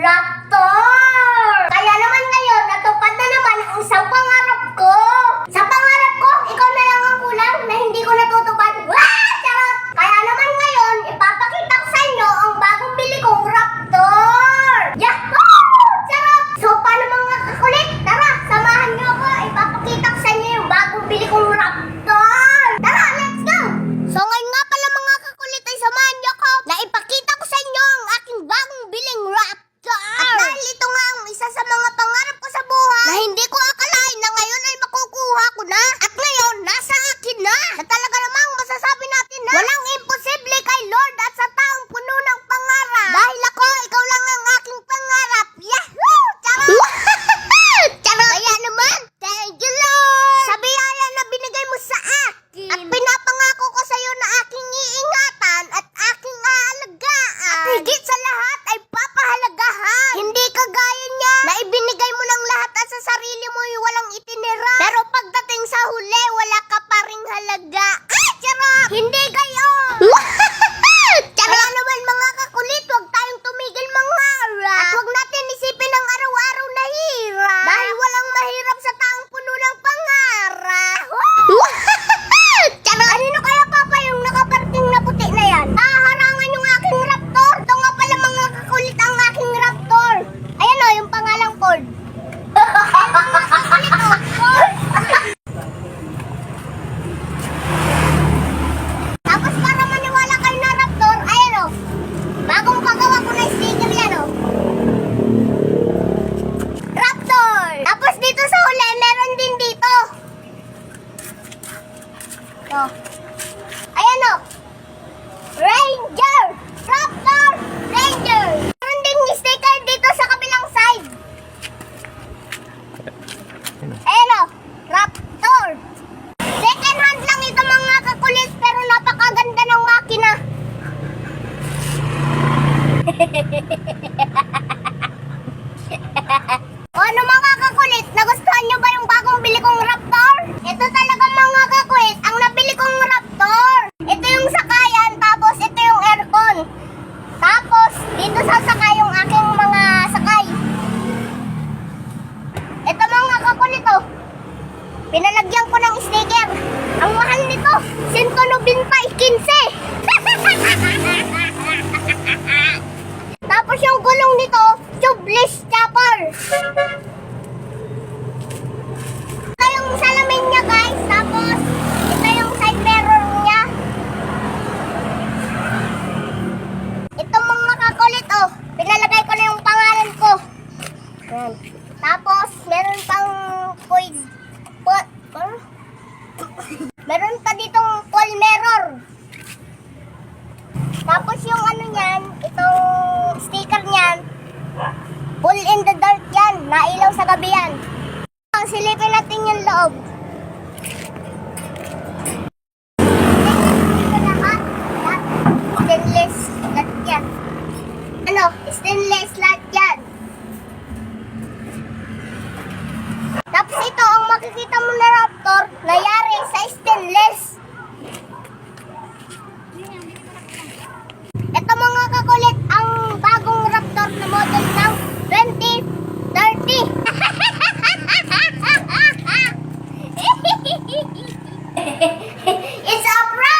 Raptor! Kaya naman ngayon, natupad na naman ang isang pangarap ko. Sa pangarap ko, ikaw na lang ang kulang na hindi ko natutupad. Wah! Charot! Kaya naman ngayon, ipapakita ko sa inyo ang bagong bili kong Raptor! Yahoo! Charot! So, paano mga kakulit? Tara, samahan niyo ako. Ipapakita ko sa inyo yung bagong bili kong Raptor! Tara, let's go! So, ngayon nga pala mga kakulit ay samahan niyo ako na ipakita ko sa inyo ang aking bagong biling Raptor! At dahil ito nga ang isa sa mga pangarap ko sa buhay na hindi ko akalain na ngayon ay makukuha ko na at ngayon nasa akin na talaga namang masasabi natin na walang imposible kay Lord at sa taong puno ng pangarap dahil ako, ikaw lang ang aking pangarap. Yahoo! Charot! Charot! Kaya naman, thank you Lord sa biyaya na binigay mo sa akin at pinapangako ko sa iyo na aking iingatan at aking aalagaan at higit sa lahat ay papahalagahan. Hindi kagaya niya na ibinigay mo ng lahat at sa sarili mo ay walang itinira. Pero pagdating sa huli, wala ka pa ring halaga. Ay, charot! Hindi gayon! Kaya naman mga kakulit, huwag tayong tumigil mangarap. At huwag natin isipin ang araw-araw na hirap. Dahil walang mahirap sa taong puno ng pangarap. Kanino kaya papa yung nakaparting na puti na yan? Haharangan yung aking Raptor. Ito nga pala mga kakulit ang aking Raptor. Ayan o, yung pangalang Ford. Tapos para maniwala kayo na Raptor, ayan o. Bagong pagawa ko na sticker yan o. Raptor! Tapos dito sa huli, meron din dito. Oh. Ayan o. Ranger! Raptor! Ranger! Meron din sticker dito sa kabilang side. Ayan o. Raptor! Second hand lang ito mga kakulit pero napakaganda ng makina. O ano mga kakulit? Nagustuhan nyo ba yung bagong bili kong Raptor? Ito talaga mga kakulit, ang nabili kong Raptor. Ito yung sakayan, tapos ito yung aircon. Tapos, dito sasakay yung aking mga sakay. Ito mga kakulit oh. Pinalagyan ko ng sticker. Ang mahal nito, 195.15. Tapos yung gulong nito, tubeless chopper. Ito yung salamin niya guys. Tapos, ito yung side mirror niya. Ito mga kakulit oh. Pinalagay ko na yung pangalan ko. Ayan. Tapos, meron pang meron pa ditong full mirror. Tapos yung ano niyan, itong sticker niyan, full in the dark yan, nailaw sa gabi yan. Silipin natin yung loob. Lahat stainless lahat yan. Ano, stainless lahat yan. Tapos ito, ang makikita mo na Raptor, nayari sa stainless. Ito mga kakulit, ang bagong Raptor na model ng 2030. It's a prank!